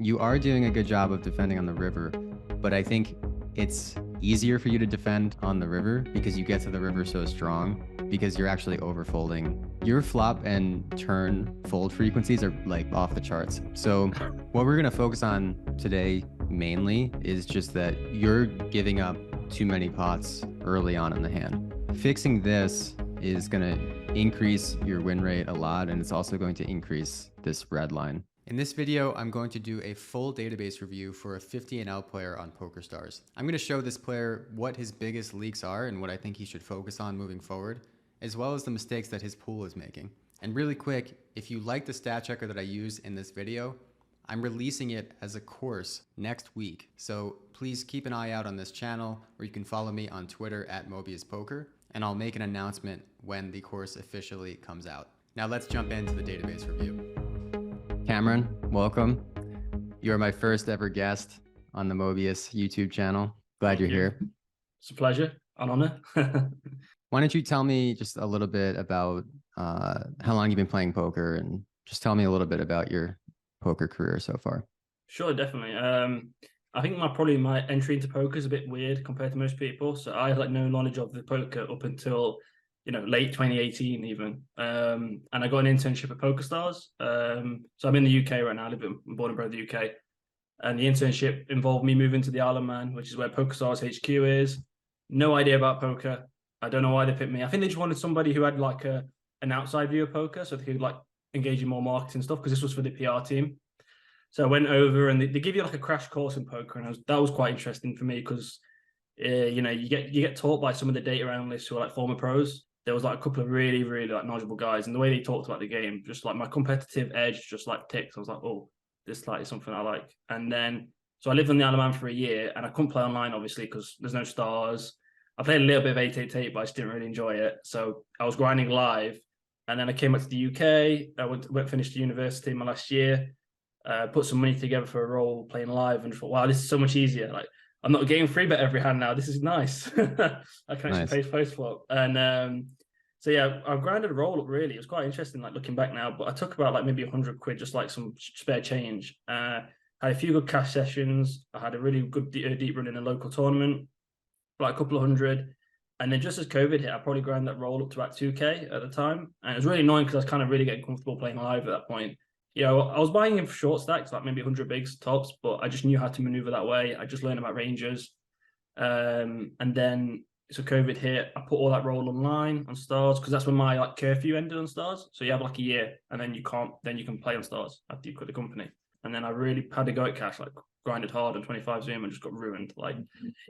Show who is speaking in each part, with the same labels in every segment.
Speaker 1: You are doing a good job of defending on the river, but I think it's easier for you to defend on the river because you get to the river so strong because you're actually overfolding. Your flop and turn fold frequencies are like off the charts. So what we're gonna focus on today mainly is just that you're giving up too many pots early on in the hand. Fixing this is gonna increase your win rate a lot, and it's also going to increase this red line. In this video, I'm going to do a full database review for a 50 and out player on PokerStars. I'm going to show this player what his biggest leaks are and what I think he should focus on moving forward, as well as the mistakes that his pool is making. And really quick, if you like the stat checker that I use in this video, I'm releasing it as a course next week. So please keep an eye out on this channel, or you can follow me on Twitter at Mobius Poker, and I'll make an announcement when the course officially comes out. Now let's jump into the database review. Cameron, welcome. You are my first ever guest on the Mobius YouTube channel. Glad you're here.
Speaker 2: It's a pleasure, an honor.
Speaker 1: Why don't you tell me just a little bit about how long you've been playing poker, and just tell me a little bit about your poker career so far.
Speaker 2: Sure, definitely. I think my entry into poker is a bit weird compared to most people. So I had no knowledge of the poker up until late 2018 even. And I got an internship at PokerStars. So I'm in the UK right now. I'm born and bred in the UK. And the internship involved me moving to the Isle of Man, which is where PokerStars HQ is. No idea about poker. I don't know why they picked me. I think they just wanted somebody who had like an outside view of poker so they could like engage in more marketing stuff, because this was for the PR team. So I went over and they give you like a crash course in poker, and that was quite interesting for me because you get taught by some of the data analysts who are like former pros. There was like a couple of really, really like knowledgeable guys, and the way they talked about the game, just like my competitive edge just like ticked. I was like, oh, this like is something I like. And then so I lived on the Isle of Man for a year, and I couldn't play online obviously because there's no stars. I played a little bit of 888, but I just didn't really enjoy it. So I was grinding live, and then I came back to the UK. I finished university my last year, put some money together for a role playing live, and thought, wow, this is so much easier. Like I'm not getting free bet every hand now. This is nice. I can actually pay Postflop. And so yeah, I grinded a roll up really. It was quite interesting, like looking back now. But I took about like maybe 100 quid, just like some spare change. Had a few good cash sessions. I had a really good deep run in a local tournament, like a couple of hundred. And then just as COVID hit, I probably ground that roll up to about 2K at the time. And it was really annoying because I was kind of really getting comfortable playing live at that point. I was buying in for short stacks, like maybe 100 bigs tops, but I just knew how to maneuver that way. I just learned about ranges. And then, so COVID hit, I put all that roll online on stars, because that's when my like curfew ended on stars. So you have like a year, and then you can play on stars after you quit the company. And then I really had to go at cash, like grinded hard on 25 Zoom and just got ruined. Like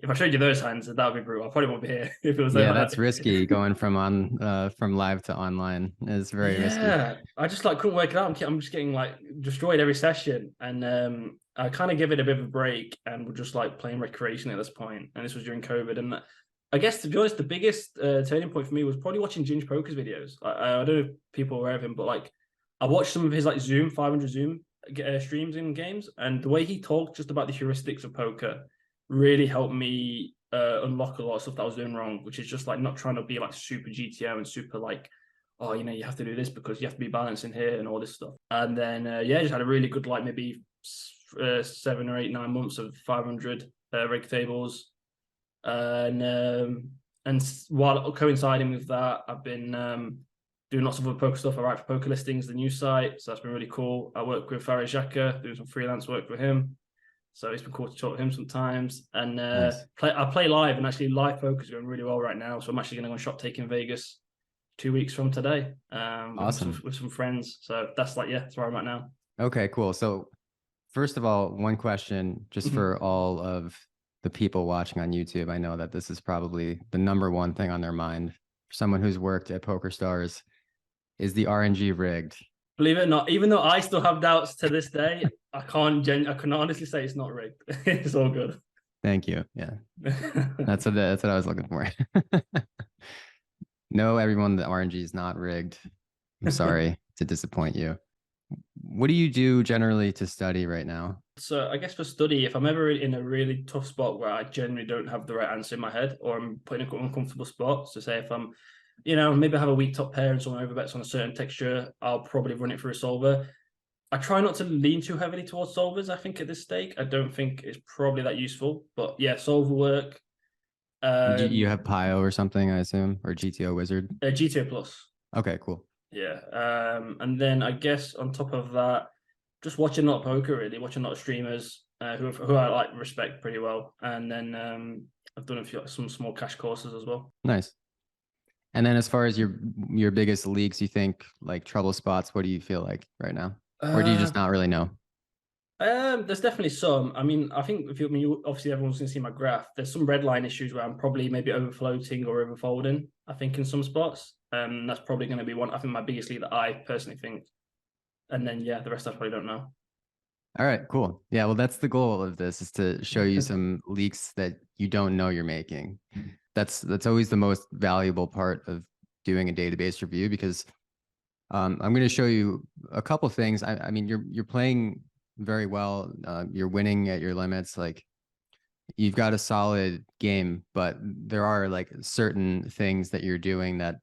Speaker 2: if I showed you those hands, that would be brutal. I probably won't be here if it was
Speaker 1: like that's risky. Going from live to online is very risky.
Speaker 2: Yeah, I just like couldn't work it out. I'm just getting like destroyed every session, and I kind of give it a bit of a break, and we're just like playing recreationally at this point. And this was during COVID, and I guess to be honest, the biggest turning point for me was probably watching Ginge Poker's videos. I don't know if people are aware of him, but like I watched some of his like Zoom 500 Zoom streams in games, and the way he talked just about the heuristics of poker really helped me unlock a lot of stuff that I was doing wrong, which is just like not trying to be like super GTO and super like, oh, you have to do this because you have to be balancing here and all this stuff. And then just had a really good like maybe 7 or 8, 9 months of 500 rake tables, and while coinciding with that, I've been doing lots of other poker stuff. I write for Poker Listings, the news site, so that's been really cool. I work with Farid Jaka, doing some freelance work for him, so it's been cool to talk to him sometimes. And nice. I play live, and actually live poker is going really well right now. So I'm actually going to go on Shop Take in Vegas 2 weeks from today. Awesome. with some friends. So that's that's where I'm at now.
Speaker 1: Okay, cool. So first of all, one question just for all of the people watching on YouTube. I know that this is probably the #1 thing on their mind. For someone who's worked at PokerStars, is the RNG rigged?
Speaker 2: Believe it or not, even though I still have doubts to this day, I can honestly say it's not rigged. It's all good.
Speaker 1: Thank you. Yeah, that's what I was looking for. No, everyone, the RNG is not rigged. I'm sorry to disappoint you. What do you do generally to study right now?
Speaker 2: So I guess for study, if I'm ever in a really tough spot where I generally don't have the right answer in my head, or I'm put in an uncomfortable spot, so say if I'm maybe I have a weak top pair and someone overbets on a certain texture, I'll probably run it through a solver. I try not to lean too heavily towards solvers. I think at this stake, I don't think it's probably that useful. But yeah, solver work.
Speaker 1: Do you
Speaker 2: Um,
Speaker 1: have Pio or something, I assume, or GTO Wizard?
Speaker 2: GTO Plus.
Speaker 1: Okay, cool.
Speaker 2: Yeah. And then I guess on top of that, just watching a lot of poker, really, watching a lot of streamers who I like respect pretty well. And then I've done some small cash courses as well.
Speaker 1: Nice. And then as far as your biggest leaks, you think like trouble spots, what do you feel like right now? Or do you
Speaker 2: Uh,
Speaker 1: just not really know?
Speaker 2: there's definitely some. I mean, I think if you, I mean, obviously everyone's gonna see my graph. There's some red line issues where I'm probably maybe overfloating or overfolding. I think in some spots, that's probably going to be one. I think my biggest lead that I personally think, and then yeah, the rest I probably don't know.
Speaker 1: All right, cool. Yeah, well, that's the goal of this is to show you some leaks that you don't know you're making. That's always the most valuable part of doing a database review because I'm going to show you a couple things. I mean, you're playing very well. You're winning at your limits. Like you've got a solid game, but there are like certain things that you're doing that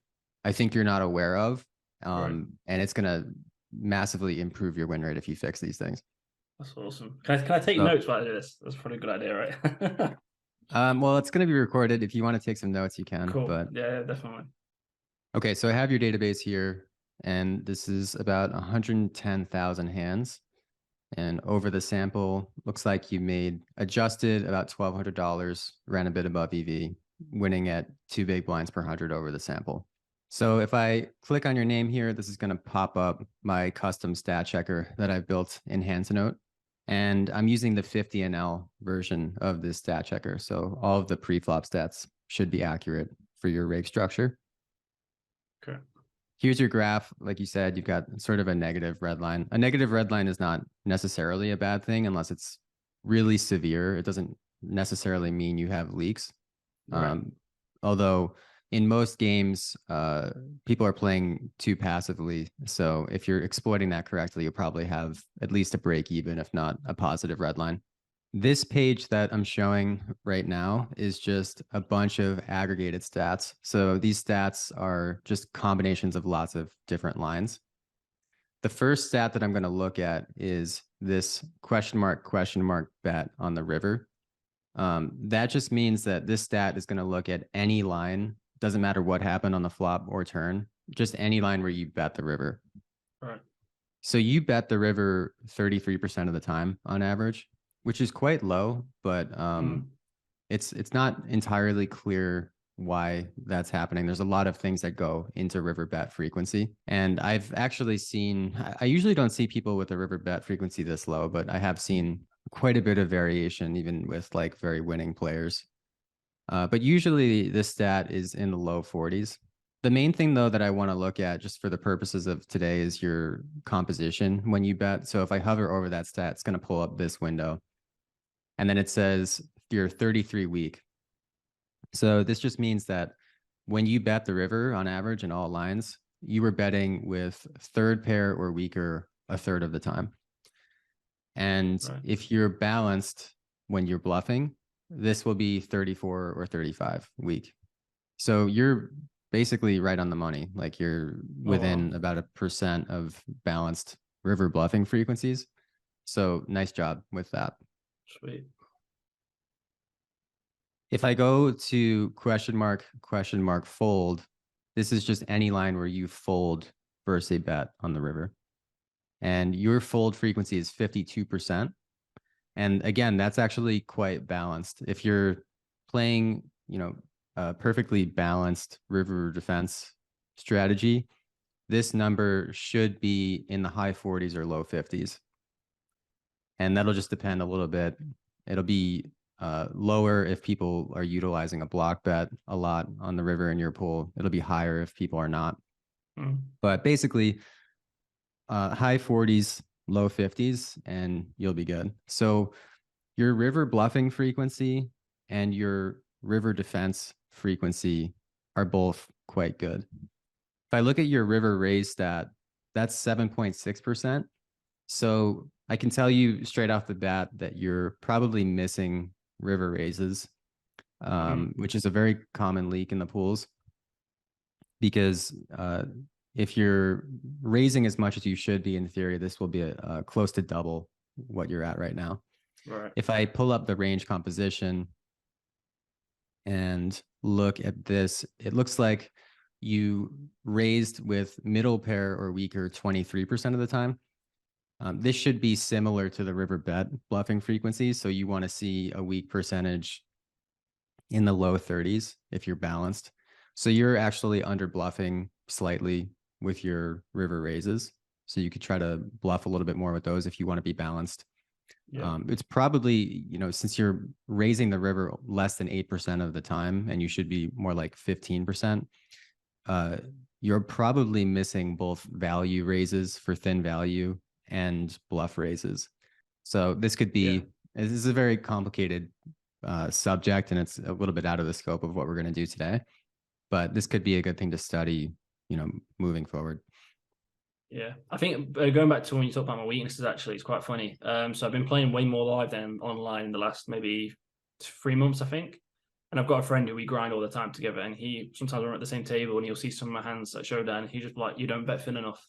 Speaker 1: I think you're not aware of.
Speaker 2: Right.
Speaker 1: And it's going to massively improve your win rate if you fix these things.
Speaker 2: That's awesome. Can I take
Speaker 1: So,
Speaker 2: notes while I do this? That's probably a good idea, right?
Speaker 1: well, it's going to be recorded. If you want to take some notes, you can.
Speaker 2: Cool.
Speaker 1: But
Speaker 2: Yeah, definitely.
Speaker 1: okay, so I have your database here, and this is about 110,000 hands. And over the sample, looks like you made adjusted about $1,200, ran a bit above EV, winning at 2 big blinds per 100 over the sample. So if I click on your name here, this is going to pop up my custom stat checker that I've built in Handnote. And I'm using the 50NL version of this stat checker. So all of the preflop stats should be accurate for your rake structure.
Speaker 2: Okay.
Speaker 1: Here's your graph. Like you said, you've got sort of a negative red line. A negative red line is not necessarily a bad thing unless it's really severe. It doesn't necessarily mean you have leaks.
Speaker 2: Right.
Speaker 1: Although in most games, people are playing too passively. So if you're exploiting that correctly, you'll probably have at least a break even, if not a positive red line. This page that I'm showing right now is just a bunch of aggregated stats. So these stats are just combinations of lots of different lines. The first stat that I'm going to look at is this question mark bet on the river. That just means that this stat is going to look at any line, doesn't matter what happened on the flop or turn, just any line where you bet the river.
Speaker 2: Right.
Speaker 1: So you bet the river 33% of the time on average, which is quite low, but it's not entirely clear why that's happening. There's a lot of things that go into river bet frequency. And I've actually seen, I usually don't see people with a river bet frequency this low, but I have seen quite a bit of variation, even with like very winning players. But usually this stat is in the low 40s. The main thing though that I want to look at just for the purposes of today is your composition when you bet. So if I hover over that stat, it's going to pull up this window. And then it says you're 33 weak. So this just means that when you bet the river on average in all lines, you were betting with third pair or weaker a third of the time. And
Speaker 2: Right.
Speaker 1: if you're balanced when you're bluffing, this will be 34 or 35 weak. So you're basically right on the money. Like you're
Speaker 2: Oh wow.
Speaker 1: within about 1% of balanced river bluffing frequencies. So nice job with that.
Speaker 2: Sweet.
Speaker 1: If I go to question mark fold, this is just any line where you fold versus a bet on the river. And your fold frequency is 52%. And again, that's actually quite balanced. If you're playing, a perfectly balanced river defense strategy, this number should be in the high 40s or low 50s. And that'll just depend a little bit. It'll be lower if people are utilizing a block bet a lot on the river in your pool. It'll be higher if people are not. But basically, high 40s, low 50s, and you'll be good. So your river bluffing frequency and your river defense frequency are both quite good. If I look at your river raise stat, that's 7.6%. So I can tell you straight off the bat that you're probably missing river raises, which is a very common leak in the pools because if you're raising as much as you should be in theory, this will be a close to double what you're at right now.
Speaker 2: Right.
Speaker 1: If I pull up the range composition and look at this, it looks like you raised with middle pair or weaker 23% of the time. This should be similar to the river bet bluffing frequency. So you want to see a weak percentage in the low 30s if you're balanced. So you're actually under bluffing slightly with your river raises. So you could try to bluff a little bit more with those if you want to be balanced.
Speaker 2: Yeah.
Speaker 1: It's probably, since you're raising the river less than 8% of the time, and you should be more like 15%, you're probably missing both value raises for thin value and bluff raises. So this could be, this is a very complicated subject, and it's a little bit out of the scope of what we're going to do today, but this could be a good thing to study, moving forward.
Speaker 2: Yeah, I think going back to when you talk about my weaknesses, actually, it's quite funny. So I've been playing way more live than online in the last maybe 3 months, I think. And I've got a friend who we grind all the time together, and he sometimes we're at the same table, and he'll see some of my hands at showdown, and he's just like, "You don't bet thin enough."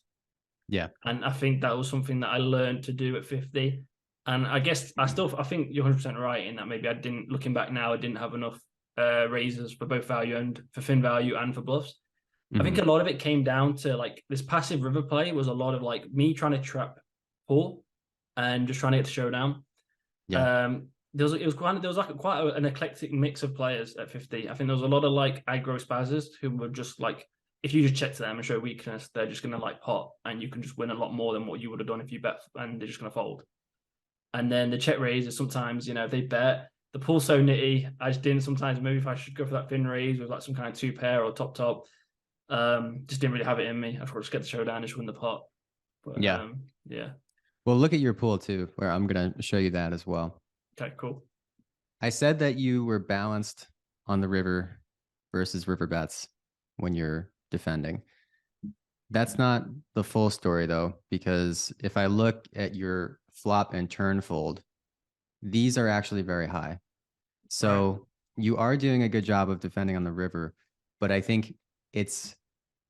Speaker 1: Yeah,
Speaker 2: and I think that was something that I learned to do at 50. And I guess I think you're 100% right in that maybe I didn't, looking back now, I didn't have enough raises for both value and for thin value and for bluffs. I think a lot of it came down to like this passive river play was a lot of like me trying to trap Paul and just trying to get to showdown.
Speaker 1: Yeah.
Speaker 2: There was quite an eclectic mix of players at 50. I think there was a lot of like aggro spazzers who were just like, if you just check to them and show weakness, they're just gonna like pot, and you can just win a lot more than what you would have done if you bet, and they're just gonna fold. And then the check raise is sometimes, if they bet, the pool's so nitty. I just didn't sometimes, maybe if I should go for that thin raise with like some kind of 2-pair or top. Just didn't really have it in me. I thought just get the showdown and just win the pot. But
Speaker 1: yeah.
Speaker 2: Yeah.
Speaker 1: Well, look at your pool too, where I'm going to show you that as well.
Speaker 2: Okay, cool.
Speaker 1: I said that you were balanced on the river versus river bets when you're defending. That's not the full story though, because if I look at your flop and turn fold, these are actually very high. So you are doing a good job of defending on the river, but I think it's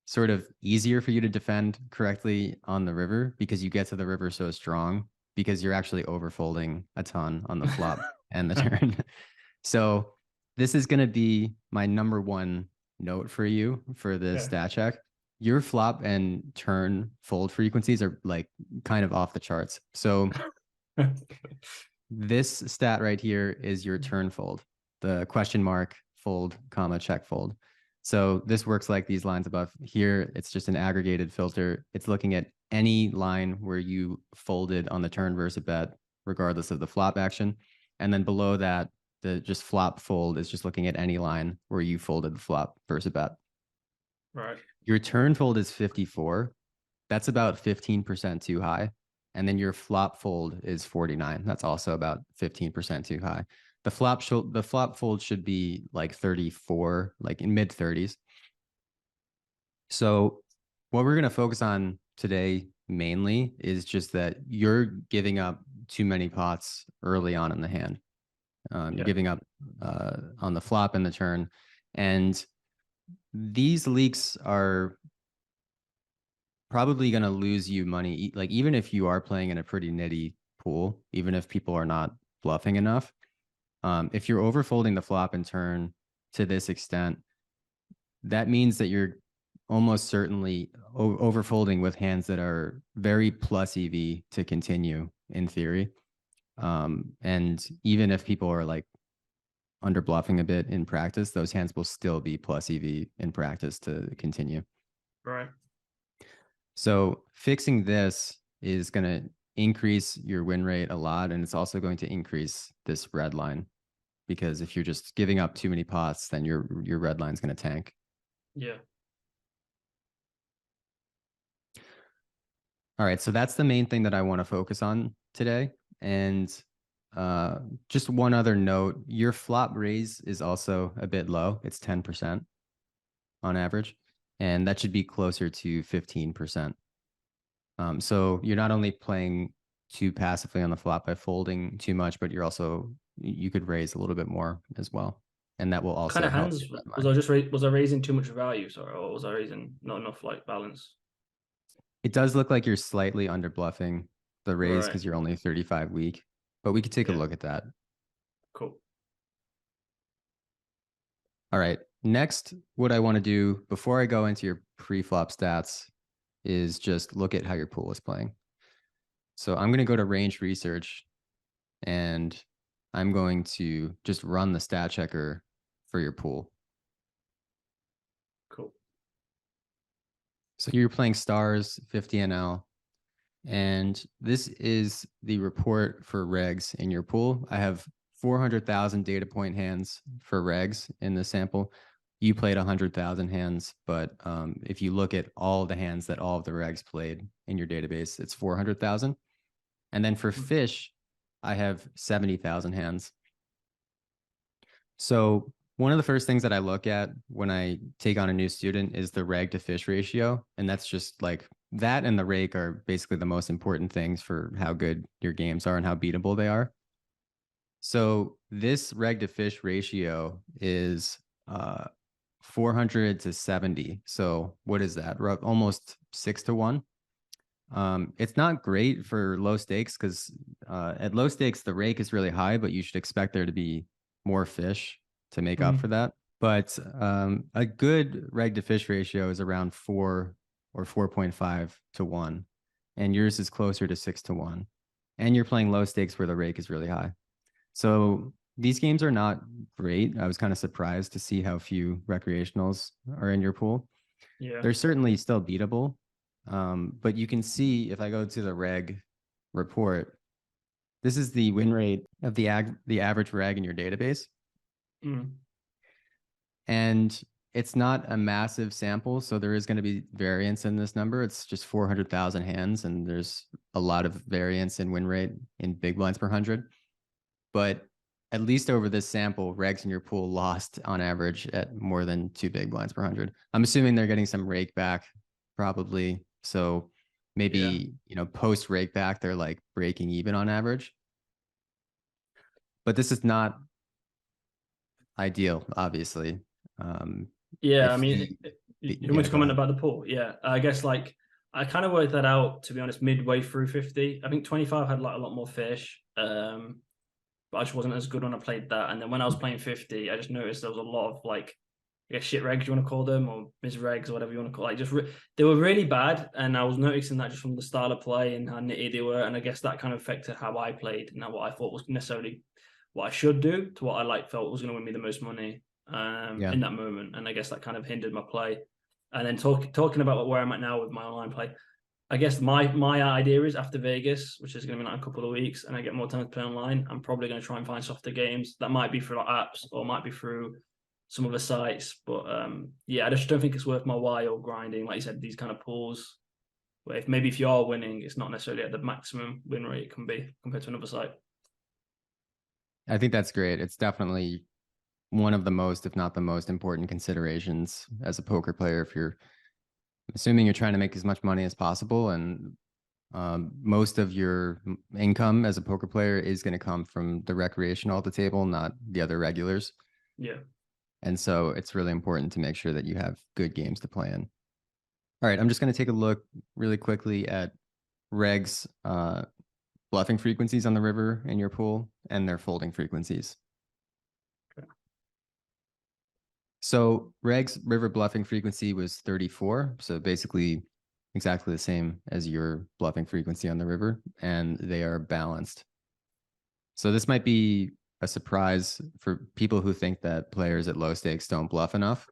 Speaker 1: sort of easier for you to defend correctly on the river because you get to the river so strong because you're actually overfolding a ton on the flop and the turn. So this is going to be my number one note for you for the stat check. Your flop and turn fold frequencies are like kind of off the charts. So this stat right here is your turn fold, the question mark fold, comma, check fold. So this works like these lines above here. It's just an aggregated filter. It's looking at any line where you folded on the turn versus bet, regardless of the flop action. And then below that, the just flop fold is just looking at any line where you folded the flop versus bet.
Speaker 2: Right.
Speaker 1: Your turn fold is 54. That's about 15% too high. And then your flop fold is 49. That's also about 15% too high. The flop fold should be like 34, like in mid 30s. So what we're going to focus on today mainly is just that you're giving up too many pots early on in the hand. You're giving up on the flop and the turn. And these leaks are probably going to lose you money. Like even if you are playing in a pretty nitty pool, even if people are not bluffing enough, if you're overfolding the flop and turn to this extent, that means that you're almost certainly overfolding with hands that are very plus EV to continue in theory. And even if people are like under bluffing a bit in practice, those hands will still be plus EV in practice to continue.
Speaker 2: Right.
Speaker 1: So fixing this is going to increase your win rate a lot, and it's also going to increase this red line, because if you're just giving up too many pots, then your red line's going to tank.
Speaker 2: Yeah.
Speaker 1: All right, so that's the main thing that I want to focus on today. And just one other note, your flop raise is also a bit low. It's 10% on average, and that should be closer to 15%. So you're not only playing too passively on the flop by folding too much, but you could raise a little bit more as well. And that will also
Speaker 2: kind of
Speaker 1: help.
Speaker 2: hands was I raising too much value, sorry, or was I raising not enough like balance?
Speaker 1: It does look like you're slightly under bluffing the raise
Speaker 2: Right.
Speaker 1: because you're only 35 weak, but we could take a
Speaker 2: Yeah.
Speaker 1: look at that.
Speaker 2: Cool.
Speaker 1: All right. Next, what I want to do before I go into your pre-flop stats is just look at how your pool is playing. So I'm going to go to range research and I'm going to just run the stat checker for your pool.
Speaker 2: Cool.
Speaker 1: So you're playing stars 50 NL, and this is the report for regs in your pool. I have 400,000 data point hands for regs in the sample. You played 100,000 hands, but if you look at all the hands that all of the regs played in your database, it's 400,000. And then for fish, I have 70,000 hands. So one of the first things that I look at when I take on a new student is the reg to fish ratio. And that's just like that and the rake are basically the most important things for how good your games are and how beatable they are. So this reg to fish ratio is 400 to 70. So what is that? Almost 6 to 1. It's not great for low stakes because at low stakes, the rake is really high, but you should expect there to be more fish to make up for that. But a good reg to fish ratio is around 4 or 4.5 to 1. And yours is closer to 6 to 1. And you're playing low stakes where the rake is really high. So these games are not great. I was kind of surprised to see how few recreationals are in your pool.
Speaker 2: Yeah.
Speaker 1: They're certainly still beatable. But you can see if I go to the reg report, this is the win rate of the average reg in your database. And it's not a massive sample, so there is going to be variance in this number. It's just 400,000 hands, and there's a lot of variance in win rate in big blinds per 100. But at least over this sample, regs in your pool lost on average at more than 2 big blinds per 100. I'm assuming they're getting some rake back, probably. So maybe, post rake back, they're like breaking even on average. But this is not ideal, obviously.
Speaker 2: Yeah, I
Speaker 1: if
Speaker 2: mean,
Speaker 1: the,
Speaker 2: you want
Speaker 1: yeah,
Speaker 2: to
Speaker 1: go
Speaker 2: comment
Speaker 1: ahead.
Speaker 2: about the pool? Yeah, I guess like I kind of worked that out to be honest midway through 50. I think 25 had like a lot more fish, but I just wasn't as good when I played that. And then when I was playing 50, I just noticed there was a lot of like I guess shit regs you want to call them or misregs or whatever you want to call it. Like they were really bad, and I was noticing that just from the style of play and how nitty they were, and I guess that kind of affected how I played and what I thought was necessarily what I should do to what I like felt was going to win me the most money
Speaker 1: Yeah.
Speaker 2: in that moment, and I guess that kind of hindered my play. And then talking about where I'm at now with my online play, I guess my idea is after Vegas, which is going to be like a couple of weeks, and I get more time to play online. I'm probably going to try and find softer games that might be through like apps or might be through some other sites. But yeah, I just don't think it's worth my while grinding. Like you said, these kind of pools where if you are winning, it's not necessarily at the maximum win rate it can be compared to another site.
Speaker 1: I think that's great. It's definitely one of the most, if not the most important considerations as a poker player. If you're assuming you're trying to make as much money as possible, and most of your income as a poker player is going to come from the recreational at the table, not the other regulars.
Speaker 2: Yeah.
Speaker 1: And so it's really important to make sure that you have good games to play in. All right, I'm just going to take a look really quickly at regs bluffing frequencies on the river in your pool and their folding frequencies.
Speaker 2: Okay.
Speaker 1: So regs river bluffing frequency was 34. So basically exactly the same as your bluffing frequency on the river, and they are balanced. So this might be a surprise for people who think that players at low stakes don't bluff enough.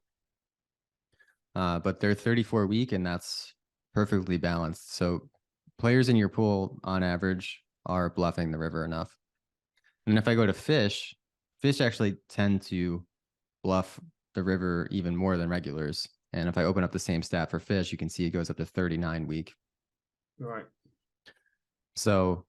Speaker 1: But they're 34 weak, and that's perfectly balanced. So players in your pool on average are bluffing the river enough. And if I go to fish, fish actually tend to bluff the river even more than regulars. And if I open up the same stat for fish, you can see it goes up to 39 weak.
Speaker 2: Right.
Speaker 1: So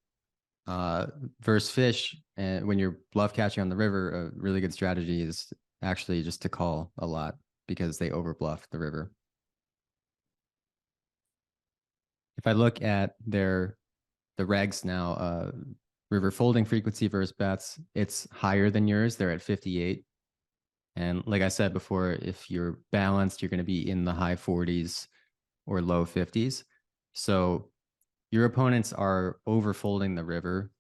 Speaker 1: versus fish, and when you're bluff catching on the river, a really good strategy is actually just to call a lot because they over bluff the river. If I look at the regs now, river folding frequency versus bets, it's higher than yours. They're at 58. And like I said before, if you're balanced, you're going to be in the high 40s or low 50s. So your opponents are overfolding the river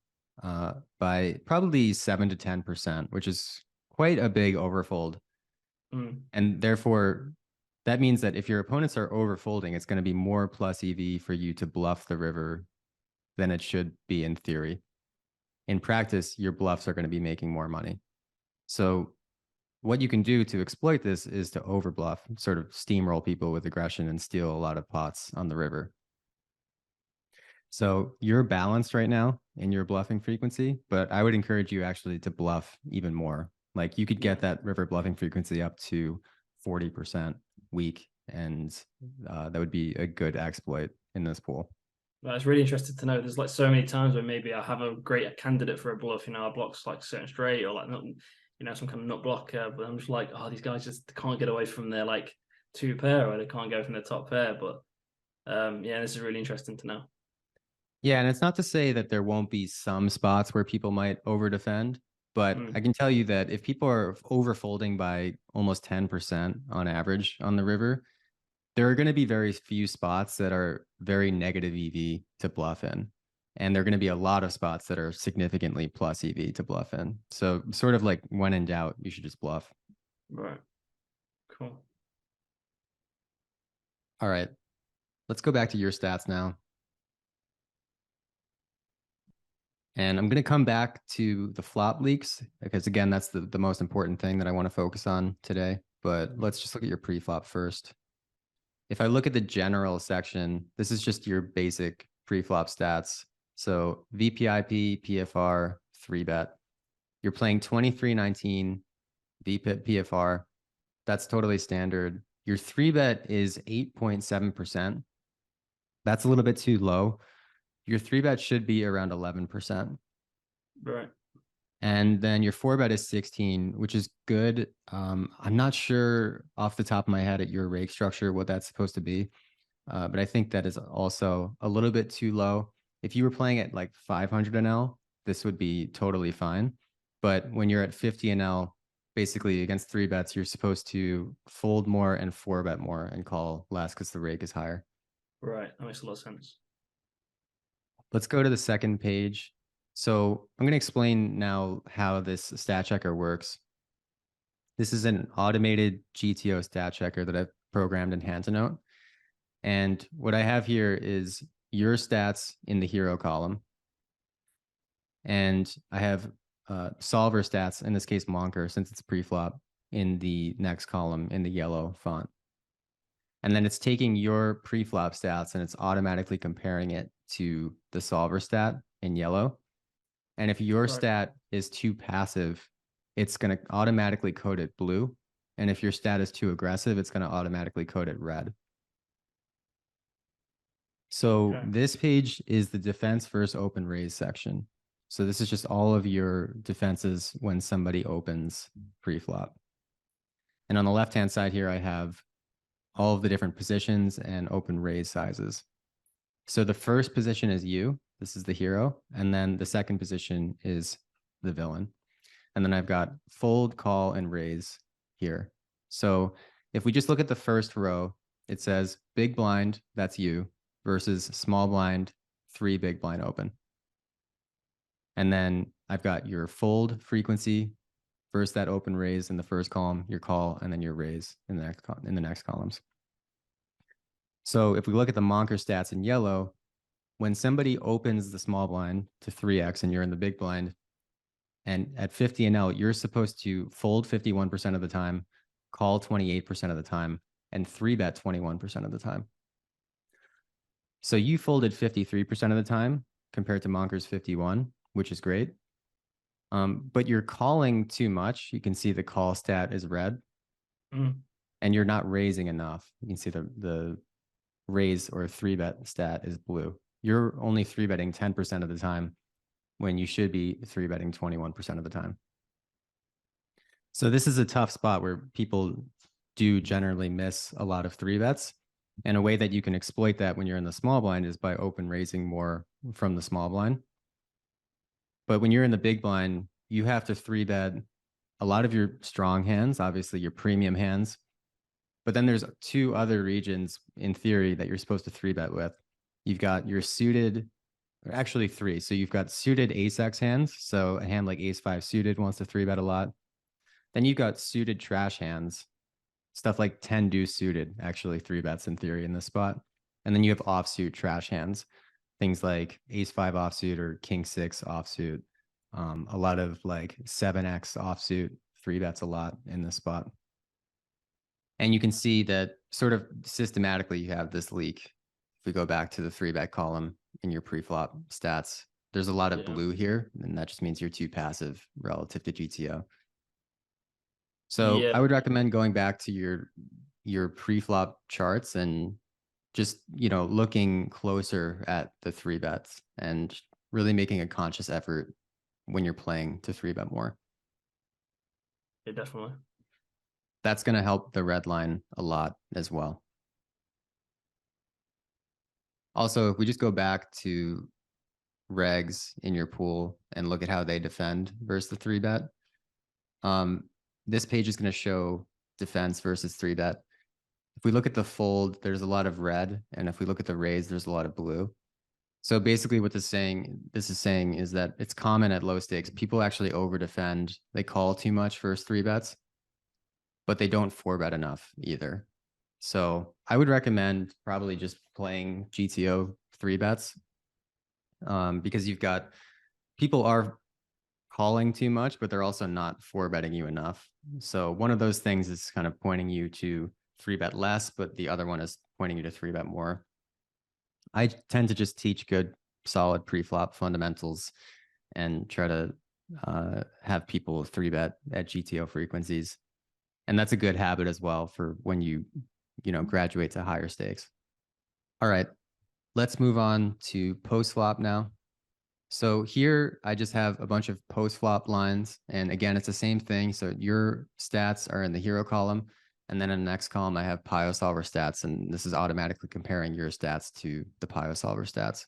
Speaker 1: by probably 7 to 10%, which is quite a big overfold. And therefore, that means that if your opponents are overfolding, it's going to be more plus EV for you to bluff the river than it should be in theory. In practice, your bluffs are going to be making more money. So what you can do to exploit this is to overbluff, sort of steamroll people with aggression and steal a lot of pots on the river. So you're balanced right now in your bluffing frequency, but I would encourage you actually to bluff even more. Like you could get that river bluffing frequency up to 40% weak, and that would be a good exploit in this pool.
Speaker 2: Well, it's really interesting to know. There's like so many times where maybe I have a great candidate for a bluff, I blocks like certain straight or like not, some kind of nut blocker, but I'm just like, oh, these guys just can't get away from their like two pair, or they can't go from their top pair. But yeah, this is really interesting to know.
Speaker 1: Yeah, and it's not to say that there won't be some spots where people might over defend, but I can tell you that if people are over folding by almost 10% on average on the river, there are going to be very few spots that are very negative EV to bluff in. And there are going to be a lot of spots that are significantly plus EV to bluff in. So sort of like when in doubt, you should just bluff.
Speaker 2: Right. Cool.
Speaker 1: All right. Let's go back to your stats now. And I'm going to come back to the flop leaks because, again, that's the most important thing that I want to focus on today. But let's just look at your pre-flop first. If I look at the general section, this is just your basic pre-flop stats. So VPIP, PFR, 3-bet. You're playing 23-19, VPIP, PFR. That's totally standard. Your 3-bet is 8.7%. That's a little bit too low. Your 3-bet should be around 11%.
Speaker 2: Right.
Speaker 1: And then your 4-bet is 16, which is good. I'm not sure off the top of my head at your rake structure what that's supposed to be, but I think that is also a little bit too low. If you were playing at like 500 NL, this would be totally fine. But when you're at 50 NL, basically against 3-bets, you're supposed to fold more and 4-bet more and call less because the rake is higher.
Speaker 2: Right. That makes a lot of sense.
Speaker 1: Let's go to the second page. So I'm going to explain now how this stat checker works. This is an automated GTO stat checker that I've programmed in Handanote. And what I have here is your stats in the hero column. And I have solver stats, in this case, Monker, since it's pre-flop, in the next column in the yellow font. And then it's taking your pre-flop stats and it's automatically comparing it to the solver stat in yellow. And if your stat is too passive, it's going to automatically code it blue. And if your stat is too aggressive, it's going to automatically code it red. So this page is the defense versus open raise section. So this is just all of your defenses when somebody opens pre-flop. And on the left-hand side here, I have all of the different positions and open raise sizes. So the first position is you. This is the hero. And then the second position is the villain. And then I've got fold, call, and raise here. So if we just look at the first row, it says big blind, that's you, versus small blind, 3 big blind open. And then I've got your fold frequency versus that open raise in the first column, your call, and then your raise in the next columns. So if we look at the Monker stats in yellow, when somebody opens the small blind to 3x and you're in the big blind, and at 50 NL, you're supposed to fold 51% of the time, call 28% of the time, and 3-bet 21% of the time. So you folded 53% of the time compared to Monker's 51, which is great. But you're calling too much. You can see the call stat is red. And you're not raising enough. You can see the raise or 3-bet stat is blue. You're only 3-betting 10% of the time when you should be 3-betting 21% of the time. So this is a tough spot where people do generally miss a lot of 3-bets. And a way that you can exploit that when you're in the small blind is by open raising more from the small blind. But when you're in the big blind, you have to 3-bet a lot of your strong hands, obviously your premium hands. But then there's 2 other regions in theory that you're supposed to 3-bet with. You've got your suited, or actually three. So you've got suited ace-x hands. So a hand like ace-5 suited wants to 3-bet a lot. Then you've got suited trash hands. Stuff like 10 deuce suited actually 3-bets in theory in this spot. And then you have offsuit trash hands. Things like ace-5 offsuit or king-6 offsuit. A lot of like 7x offsuit 3-bets a lot in this spot. And you can see that sort of systematically you have this leak. If we go back to the 3-bet column in your pre-flop stats, there's a lot of blue here, and that just means you're too passive relative to GTO. So I would recommend going back to your pre-flop charts and just, you know, looking closer at the 3-bets and really making a conscious effort when you're playing to 3-bet more.
Speaker 2: Yeah, definitely.
Speaker 1: That's going to help the red line a lot as well. Also, if we just go back to regs in your pool and look at how they defend versus the 3-bet, this page is going to show defense versus 3-bet. If we look at the fold, there's a lot of red, and if we look at the raise, there's a lot of blue. So basically what this is saying is that it's common at low stakes. People actually over defend. They call too much versus 3-bets, but they don't 4-bet enough either. So I would recommend probably just playing GTO 3-bets because you've got people are calling too much, but they're also not 4-betting you enough. So one of those things is kind of pointing you to 3-bet less, but the other one is pointing you to 3-bet more. I tend to just teach good, solid pre-flop fundamentals and try to have people 3-bet at GTO frequencies. And that's a good habit as well for when you graduate to higher stakes. All right, let's move on to post-flop now. So here I just have a bunch of post-flop lines. And again, it's the same thing. So your stats are in the hero column. And then in the next column, I have PioSolver stats. And this is automatically comparing your stats to the PioSolver stats.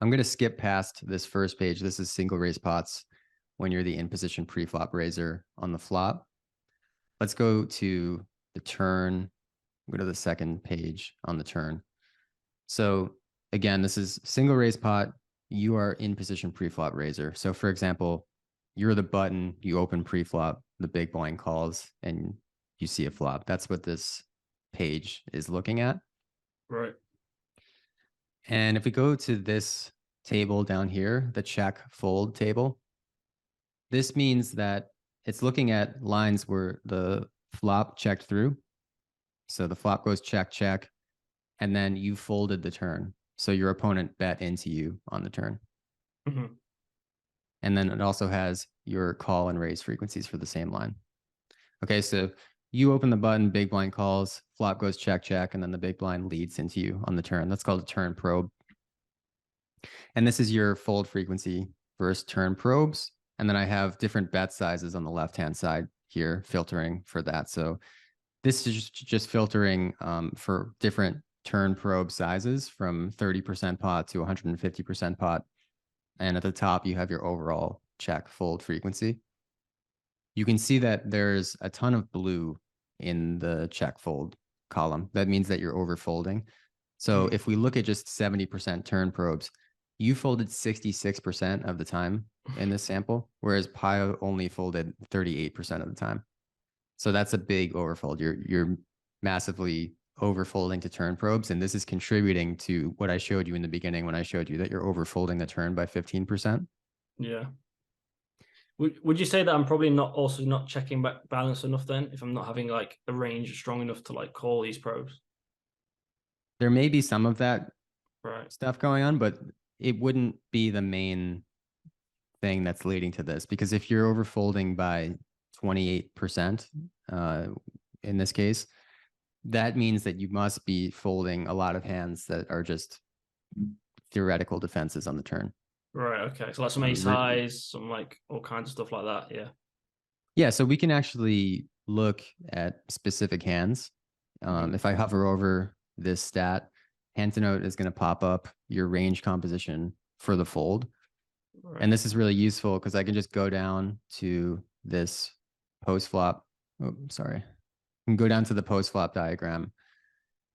Speaker 1: I'm going to skip past this first page. This is single raise pots when you're the in-position pre-flop raiser on the flop. Let's go to the turn. Go to the second page on the turn. So again, this is single raise pot. You are in position pre-flop raiser. So for example, you're the button, you open pre-flop, the big blind calls, and you see a flop. That's what this page is looking at.
Speaker 2: Right.
Speaker 1: And if we go to this table down here, the check fold table, this means that it's looking at lines where the flop checked through. So the flop goes check, check, and then you folded the turn. So your opponent bet into you on the turn.
Speaker 2: Mm-hmm.
Speaker 1: And then it also has your call and raise frequencies for the same line. Okay, so you open the button, big blind calls, flop goes check, check, and then the big blind leads into you on the turn. That's called a turn probe. And this is your fold frequency versus turn probes. And then I have different bet sizes on the left-hand side here, filtering for that. So this is just filtering for different turn probe sizes from 30% pot to 150% pot. And at the top, you have your overall check fold frequency. You can see that there's a ton of blue in the check fold column. That means that you're overfolding. So if we look at just 70% turn probes, you folded 66% of the time in this sample, whereas Pio only folded 38% of the time. So that's a big overfold. You're massively overfolding to turn probes, and this is contributing to what I showed you in the beginning when I showed you that you're overfolding the turn by 15%.
Speaker 2: Yeah. Would you say that I'm probably not checking back balance enough then, if I'm not having like a range strong enough to like call these probes?
Speaker 1: There may be some of that
Speaker 2: Right.
Speaker 1: stuff going on, but it wouldn't be the main thing that's leading to this, because if you're overfolding by 28% in this case, that means that you must be folding a lot of hands that are just theoretical defenses on the turn.
Speaker 2: Right. Okay. So like some ace highs, some like all kinds of stuff like that. Yeah.
Speaker 1: Yeah. So we can actually look at specific hands. If I hover over this stat, hand to note is going to pop up your range composition for the fold. Right. And this is really useful because I can just go down to this post flop. Oh, sorry. I can go down to the post flop diagram.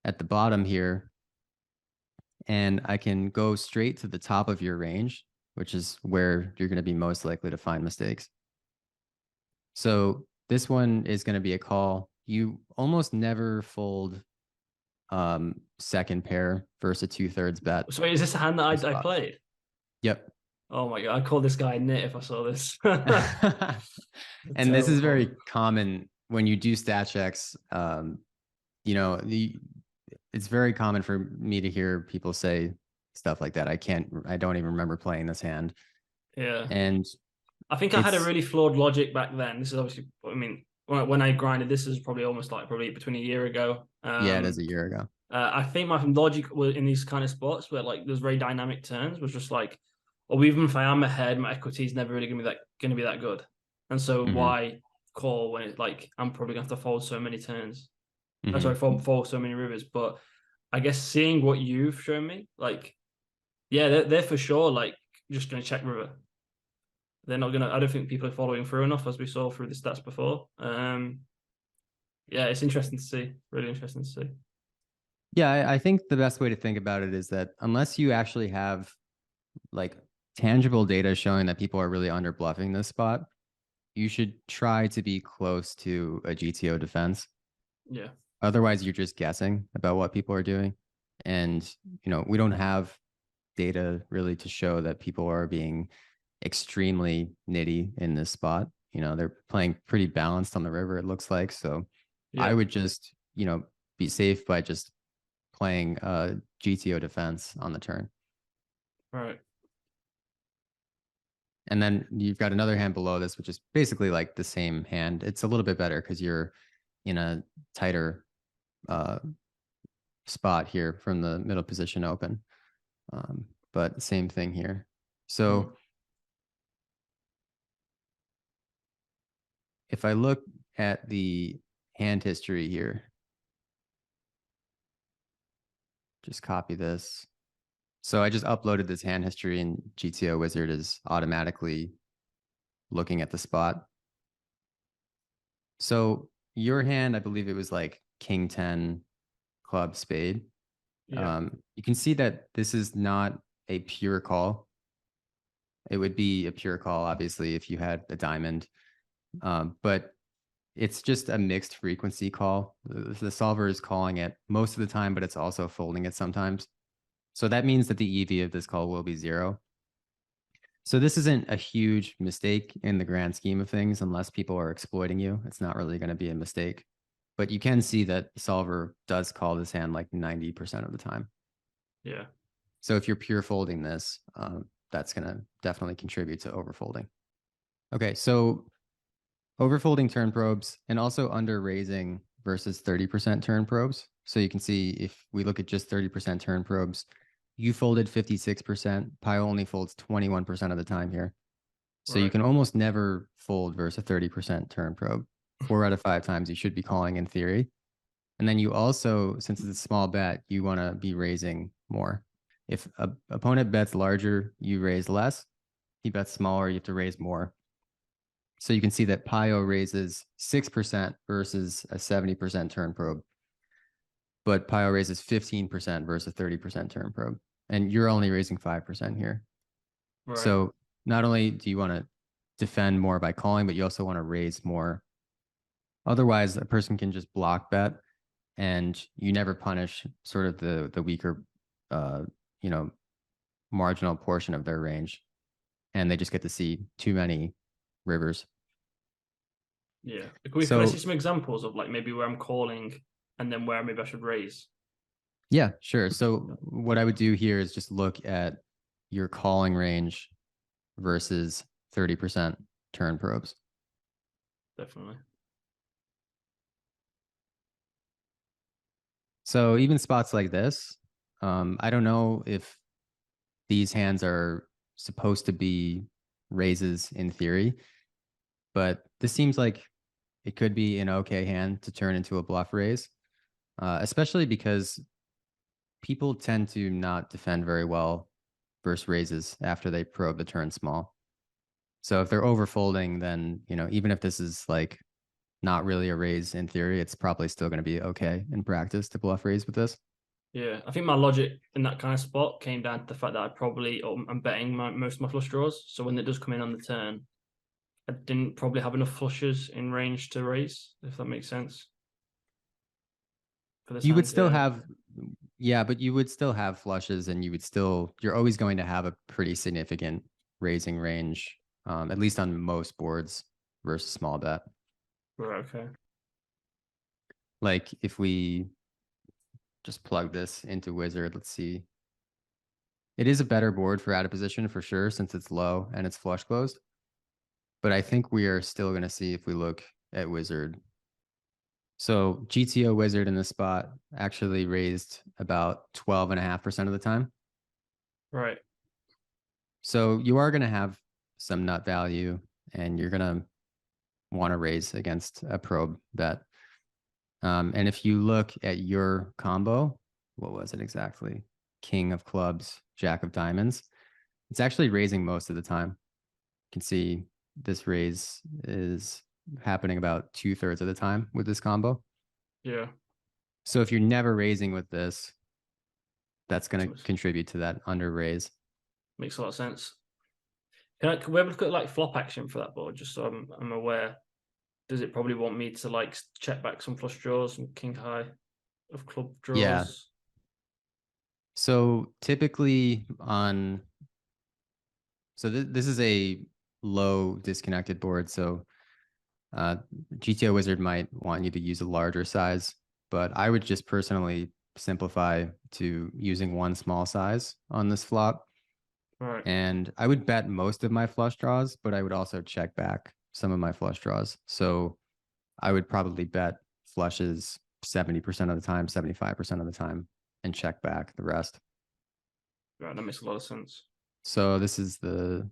Speaker 1: At the bottom here, and I can go straight to the top of your range, which is where you're going to be most likely to find mistakes. So this one is going to be a call. You almost never fold second pair versus a 2/3 bet.
Speaker 2: So wait, is this the hand that
Speaker 1: This
Speaker 2: I
Speaker 1: spot.
Speaker 2: played?
Speaker 1: Yep.
Speaker 2: Oh my God, I'd call this guy a nit if I saw this.
Speaker 1: And this
Speaker 2: Terrible
Speaker 1: is
Speaker 2: call.
Speaker 1: very common when you do stat checks. You know, it's very common for me to hear people say stuff like that. I don't even remember playing this hand.
Speaker 2: Yeah.
Speaker 1: And
Speaker 2: I think I had a
Speaker 1: it's,
Speaker 2: really flawed logic back then. This is obviously, I mean, when I grinded, this is probably almost like probably between a year ago.
Speaker 1: yeah, it is a year ago.
Speaker 2: I think my logic was in these kind of spots where like there's very dynamic turns was just like, well, even if I am ahead, my equity is never really gonna be that good. And so
Speaker 1: Hmm.
Speaker 2: why call when it's like I'm probably gonna have to fold so many turns? I'm sorry,
Speaker 1: Hmm.
Speaker 2: fold so many rivers. But I guess seeing what you've shown me, like, yeah, they're for sure like just gonna check river. They're not gonna. I don't think people are following through enough, as we saw through the stats before. Yeah, it's interesting to see. Really interesting to see.
Speaker 1: Yeah, I think the best way to think about it is that unless you actually have like tangible data showing that people are really under bluffing this spot, you should try to be close to a GTO defense.
Speaker 2: Yeah,
Speaker 1: Otherwise, you're just guessing about what people are doing. And, we don't have data really to show that people are being extremely nitty in this spot. They're playing pretty balanced on the river, it looks like. So I
Speaker 2: yeah,
Speaker 1: would just, be safe by just playing GTO defense on the turn.
Speaker 2: right.
Speaker 1: And then you've got another hand below this, which is basically like the same hand. It's a little bit better because you're in a tighter uh, spot here from the middle position open. But same thing here.
Speaker 2: Hmm.
Speaker 1: So if I look at the hand history here, just copy this. So I just uploaded this hand history, and GTO Wizard is automatically looking at the spot. So your hand, I believe it was like King 10 club spade.
Speaker 2: Yeah,
Speaker 1: You can see that this is not a pure call. It would be a pure call, obviously, if you had a diamond. But it's just a mixed frequency call. The solver is calling it most of the time, but it's also folding it sometimes. So that means that the EV of this call will be 0. So this isn't a huge mistake in the grand scheme of things, unless people are exploiting you. It's not really going to be a mistake. But you can see that the solver does call this hand like 90% of the time.
Speaker 2: yeah,
Speaker 1: So if you're pure folding this, that's going to definitely contribute to overfolding. Okay, so overfolding turn probes and also under raising versus 30% turn probes. So you can see if we look at just 30% turn probes, you folded 56%. Pi only folds 21% of the time here. So you
Speaker 2: right.
Speaker 1: can almost never fold versus a 30% turn probe. 4 out of 5 times you should be calling in theory. And then you also, since it's a small bet, you want to be raising more. If a opponent bets larger, you raise less. He bets smaller, you have to raise more. So you can see that Pio raises 6% versus a 70% turn probe, but Pio raises 15% versus a 30% turn probe. And you're only raising 5% here.
Speaker 2: Right.
Speaker 1: So not only do you want to defend more by calling, but you also want to raise more. Otherwise, a person can just block bet, and you never punish sort of the weaker, uh, you know, marginal portion of their range, and they just get to see too many rivers.
Speaker 2: Yeah. Can I see
Speaker 1: So
Speaker 2: some examples of like maybe where I'm calling and then where maybe I should raise?
Speaker 1: yeah, sure. So what I would do here is just look at your calling range versus 30% turn probes.
Speaker 2: Definitely.
Speaker 1: So even spots like this, I don't know if these hands are supposed to be raises in theory, but this seems like it could be an okay hand to turn into a bluff raise, especially because people tend to not defend very well versus raises after they probe the turn small. So if they're overfolding, then, even if this is like not really a raise in theory, it's probably still going to be okay in practice to bluff raise with this.
Speaker 2: Yeah, I think my logic in that kind of spot came down to the fact that I'm betting most of my flush draws. So when it does come in on the turn, I didn't probably have enough flushes in range to raise, if that makes sense. For this
Speaker 1: You would
Speaker 2: hand,
Speaker 1: still
Speaker 2: yeah.
Speaker 1: have, yeah, but you would still have flushes, and you're always going to have a pretty significant raising range, at least on most boards versus small bet.
Speaker 2: Right, okay.
Speaker 1: Like if we just plug this into Wizard, let's see. It is a better board for out of position for sure, since it's low and it's flush closed. But I think we are still going to see if we look at Wizard. So GTO Wizard in this spot actually raised about 12.5% of the time.
Speaker 2: Right.
Speaker 1: So you are going to have some nut value, and you're going to want to raise against a probe bet. And if you look at your combo, what was it exactly? King of clubs, Jack of diamonds. It's actually raising most of the time. You can see this raise is happening about 2/3 of the time with this combo.
Speaker 2: Yeah.
Speaker 1: So if you're never raising with this, that's going to
Speaker 2: Makes
Speaker 1: contribute to that under raise.
Speaker 2: makes a lot of sense. Can we have a look at like flop action for that board, just so I'm aware? Does it probably want me to like check back some flush draws, some king high of club
Speaker 1: Yeah.
Speaker 2: draws?
Speaker 1: So typically on, so this is a low disconnected board. So GTO Wizard might want you to use a larger size, but I would just personally simplify to using one small size on this flop.
Speaker 2: Right.
Speaker 1: And I would bet most of my flush draws, but I would also check back some of my flush draws. So I would probably bet flushes 70% of the time, 75% of the time, and check back the rest.
Speaker 2: Right. That makes a lot of sense.
Speaker 1: So this is the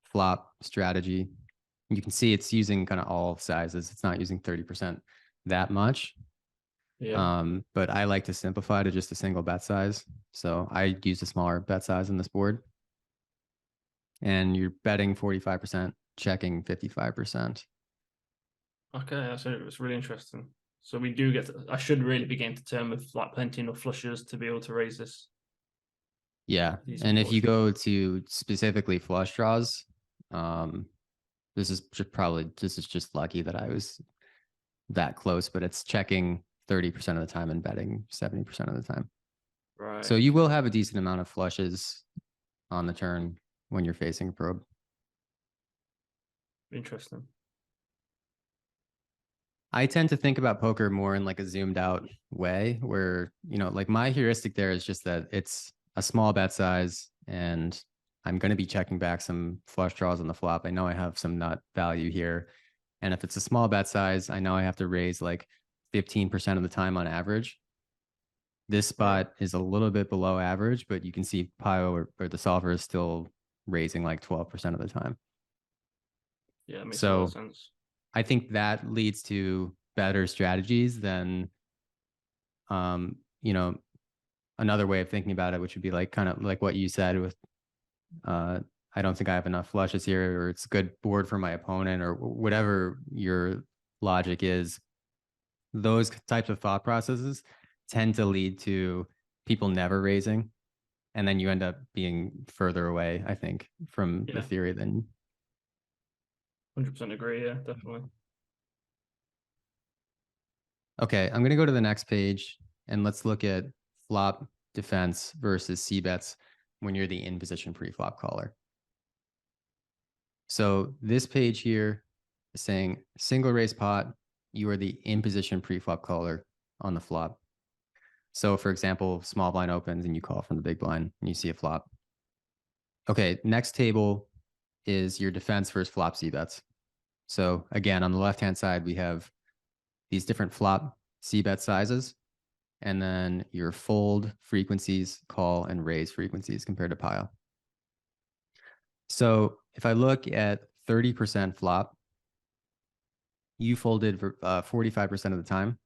Speaker 1: flop strategy. You can see it's using kind of all sizes. It's not using 30% that much.
Speaker 2: Yeah.
Speaker 1: But I like to simplify to just a single bet size. So I use a smaller bet size on this board. And you're betting 45%, checking 55%.
Speaker 2: Okay, it's really interesting. So we do get I should really be getting to term with like plenty enough flushes to be able to raise this.
Speaker 1: Yeah. And if you go to specifically flush draws, this is just lucky that I was that close, but it's checking 30% of the time and betting 70% of the time.
Speaker 2: Right.
Speaker 1: So you will have a decent amount of flushes on the turn when you're facing a probe.
Speaker 2: Interesting.
Speaker 1: I tend to think about poker more in like a zoomed out way where, like my heuristic there is just that it's a small bet size and I'm going to be checking back some flush draws on the flop. I know I have some nut value here. And if it's a small bet size, I know I have to raise like 15% of the time on average. This spot is a little bit below average, but you can see Pio or the solver is still raising like 12% of the time.
Speaker 2: Yeah, it makes a lot of
Speaker 1: So
Speaker 2: sense.
Speaker 1: I think that leads to better strategies than, um, you know, another way of thinking about it, which would be like kind of like what you said with, I don't think I have enough flushes here, or it's a good board for my opponent, or whatever your logic is. Those types of thought processes tend to lead to people never raising, and then you end up being further away, I think, from the theory than
Speaker 2: 100% agree. Yeah, definitely.
Speaker 1: Okay, I'm going to go to the next page and let's look at flop defense versus C bets when you're the in position pre-flop caller. So this page here is saying single raise pot, you are the in position pre-flop caller on the flop. So for example, small blind opens and you call from the big blind and you see a flop. Okay, next table is your defense versus flop C bets. So again, on the left-hand side, we have these different flop C bet sizes, and then your fold frequencies, call, and raise frequencies compared to pile. So if I look at 30% flop, you folded 45% of the time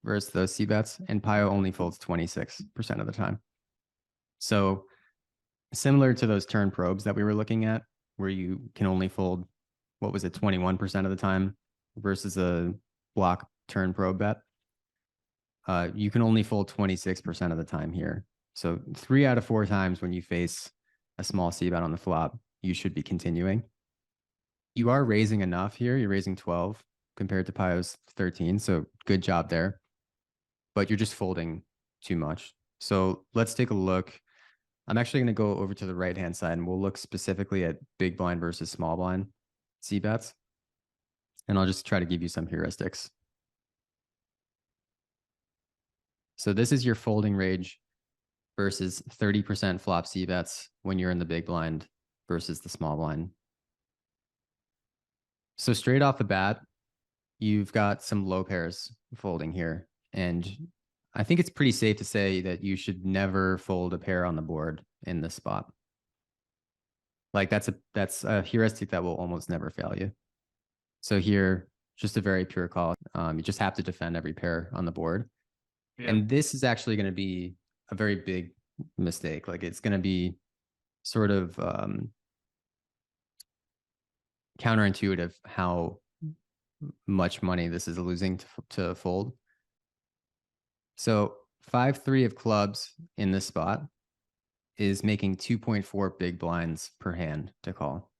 Speaker 1: versus those C bets, and Pio only folds 26% of the time. So similar to those turn probes that we were looking at, where you can only fold, what was it, 21% of the time versus a block turn probe bet. you can only fold 26% of the time here. So 3 out of 4 times when you face a small c-bet on the flop, you should be continuing. You are raising enough here. You're raising 12 compared to Pio's 13. So good job there. But you're just folding too much. So let's take a look. I'm actually going to go over to the right-hand side and we'll look specifically at big blind versus small blind c-bets. And I'll just try to give you some heuristics. So this is your folding range versus 30% flop c-bets when you're in the big blind versus the small blind. So straight off the bat, you've got some low pairs folding here. And I think it's pretty safe to say that you should never fold a pair on the board in this spot. Like that's a heuristic that will almost never fail you. So here, just a very pure call. You just have to defend every pair on the board. Yeah. And this is actually going to be a very big mistake. Like it's going to be sort of counterintuitive how much money this is losing to fold. So 5-3 of clubs in this spot is making 2.4 big blinds per hand to call.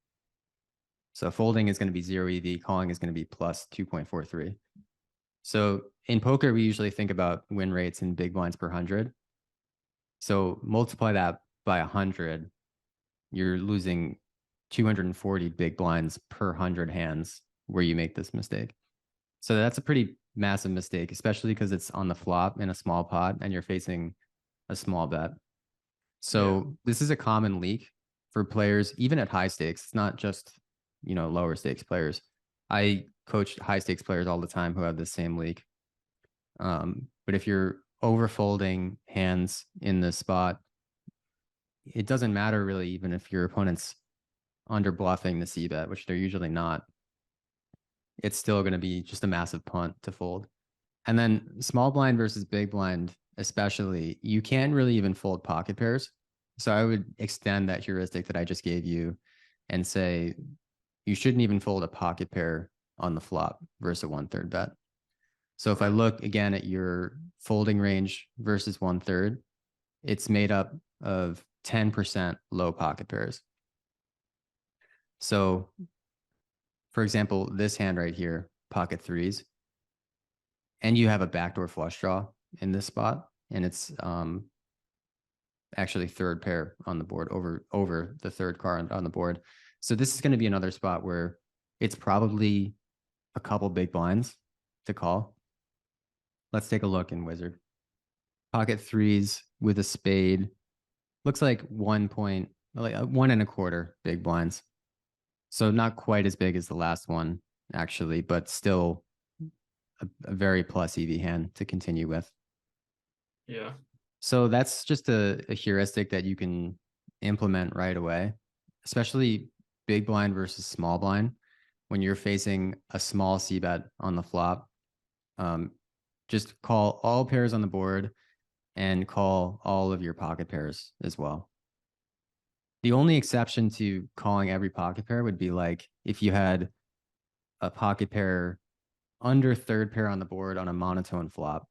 Speaker 1: So folding is going to be 0 EV, calling is going to be plus 2.43. So in poker, we usually think about win rates in big blinds per 100. So multiply that by 100, you're losing 240 big blinds per 100 hands where you make this mistake. So that's a pretty massive mistake, especially because it's on the flop in a small pot and you're facing a small bet. So this is a common leak for players, even at high stakes. It's not just, lower stakes players. I coach high stakes players all the time who have the same leak. But if you're overfolding hands in this spot, it doesn't matter really, even if your opponent's under bluffing the c-bet, which they're usually not. It's still going to be just a massive punt to fold. And then small blind versus big blind, especially, you can't really even fold pocket pairs. So I would extend that heuristic that I just gave you and say you shouldn't even fold a pocket pair on the flop versus a 1/3 bet. So if I look again at your folding range versus 1/3, it's made up of 10% low pocket pairs. So for example, this hand right here, pocket threes, and you have a backdoor flush draw in this spot, and it's actually third pair on the board over the third card on the board. So this is going to be another spot where it's probably a couple big blinds to call. Let's take a look in Wizard. Pocket threes with a spade. Looks like 1 1.25 big blinds. So not quite as big as the last one, actually, but still a very plus EV hand to continue with.
Speaker 2: Yeah.
Speaker 1: So that's just a heuristic that you can implement right away, especially big blind versus small blind. When you're facing a small c-bet on the flop, just call all pairs on the board and call all of your pocket pairs as well. The only exception to calling every pocket pair would be like if you had a pocket pair under third pair on the board on a monotone flop.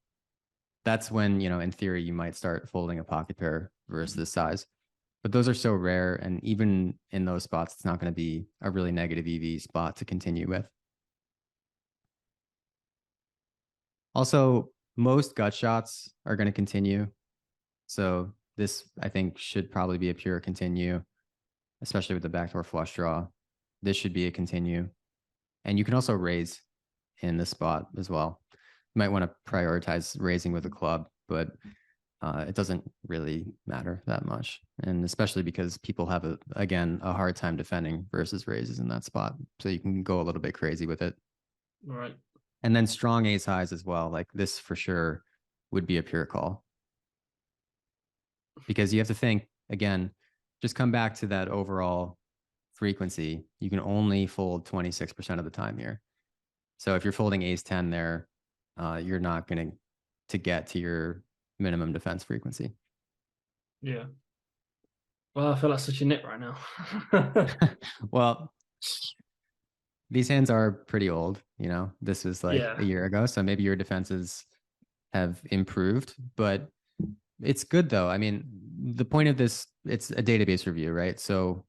Speaker 1: That's when, in theory, you might start folding a pocket pair versus this size. But those are so rare. And even in those spots, it's not going to be a really negative EV spot to continue with. Also, most gut shots are going to continue. So this, I think, should probably be a pure continue, especially with the backdoor flush draw. This should be a continue. And you can also raise in this spot as well. You might want to prioritize raising with a club, but it doesn't really matter that much. And especially because people have, a hard time defending versus raises in that spot. So you can go a little bit crazy with it.
Speaker 2: All right.
Speaker 1: And then strong ace highs as well. Like this for sure would be a pure call. Because you have to think, again, just come back to that overall frequency. You can only fold 26% of the time here. So if you're folding ace 10 there, you're not going to get to your minimum defense frequency.
Speaker 2: Yeah. Well, I feel like such a nit right now.
Speaker 1: Well, these hands are pretty old, This was like a year ago. So maybe your defense is have improved, but it's good though. I mean, the point of this, it's a database review, right? So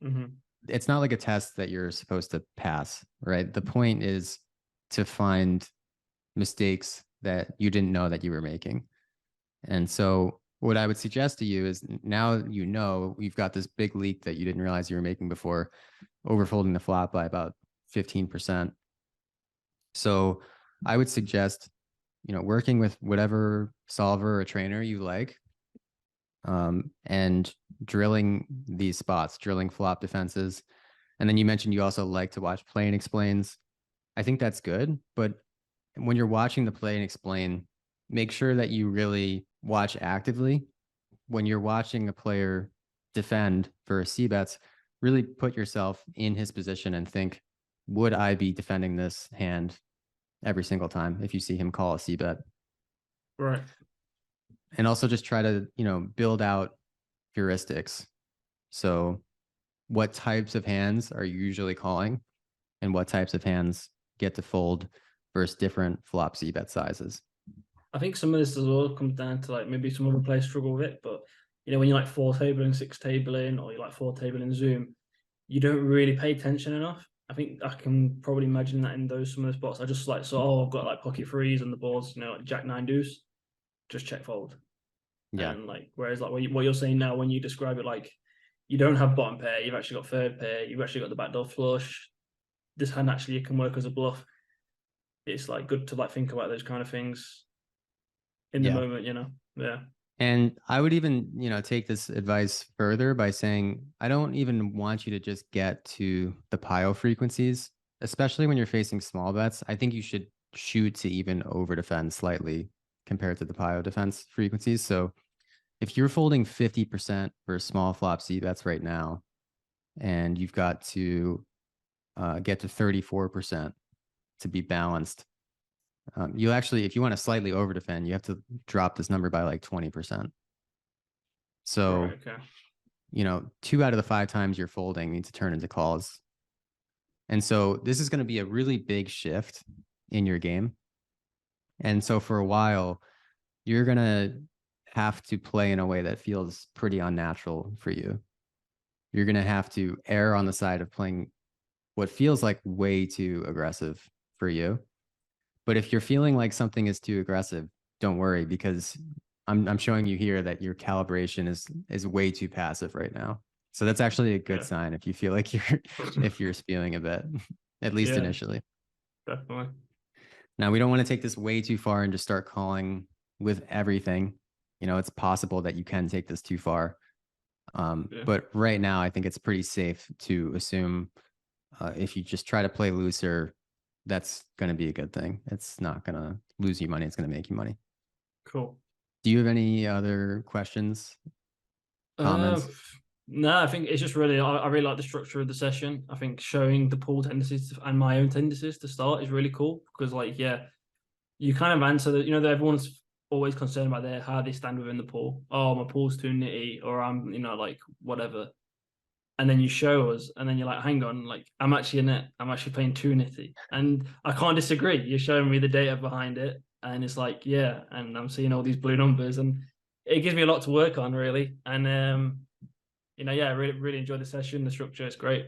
Speaker 1: it's not like a test that you're supposed to pass, right? The point is to find mistakes that you didn't know that you were making. And so what I would suggest to you is now you know you've got this big leak that you didn't realize you were making before, overfolding the flop by about 15%. So I would suggest, working with whatever solver or trainer you like, and drilling these spots, drilling flop defenses. And then you mentioned you also like to watch play and explains. I think that's good, but when you're watching the play and explain, make sure that you really watch actively. When you're watching a player defend for c-bets, really put yourself in his position and think, would I be defending this hand every single time if you see him call a c-bet?
Speaker 2: Right.
Speaker 1: And also just try to, build out heuristics. So what types of hands are you usually calling and what types of hands get to fold versus different flop c-bet sizes?
Speaker 2: I think some of this as well comes down to like maybe some other players struggle with it, but when you're like 4-tabling, 6-tabling, or you're like 4-tabling Zoom, you don't really pay attention enough. I think I can probably imagine that in some of the spots. I just like, I've got like pocket threes on the boards, like Jack 9 deuce, just check fold.
Speaker 1: Yeah.
Speaker 2: And like, whereas like what you're saying now, when you describe it, like you don't have bottom pair, you've actually got third pair, you've actually got the backdoor flush. This hand actually can work as a bluff. It's like good to like think about those kind of things in the moment, Yeah.
Speaker 1: And I would even, take this advice further by saying, I don't even want you to just get to the pile frequencies, especially when you're facing small bets. I think you should shoot to even over defend slightly compared to the pile defense frequencies. So if you're folding 50% for small flop C bets right now, and you've got to get to 34% to be balanced, you actually, if you want to slightly over defend, you have to drop this number by like 20%. So,
Speaker 2: Right, okay.
Speaker 1: 2 out of the 5 times you're folding need to turn into calls. And so this is going to be a really big shift in your game. And so for a while, you're going to have to play in a way that feels pretty unnatural for you. You're going to have to err on the side of playing what feels like way too aggressive for you. But if you're feeling like something is too aggressive, don't worry, because I'm showing you here that your calibration is way too passive right now. So that's actually a good sign if you feel like you're spewing a bit, at least initially.
Speaker 2: Definitely.
Speaker 1: Now, we don't want to take this way too far and just start calling with everything. It's possible that you can take this too far. But right now, I think it's pretty safe to assume if you just try to play looser, that's going to be a good thing. It's not going to lose you money. It's going to make you money.
Speaker 2: Cool.
Speaker 1: Do you have any other questions, comments?
Speaker 2: No, I think it's just really, I really like the structure of the session. I think showing the pool tendencies and my own tendencies to start is really cool because like, you kind of answer that, that everyone's always concerned about how they stand within the pool. Oh, my pool's too nitty, or I'm, like whatever. And then you show us, and then you're like, hang on, like I'm actually in it. I'm actually playing too nitty. And I can't disagree. You're showing me the data behind it. And it's like, and I'm seeing all these blue numbers, and it gives me a lot to work on, really. And I really, really enjoyed the session. The structure is great.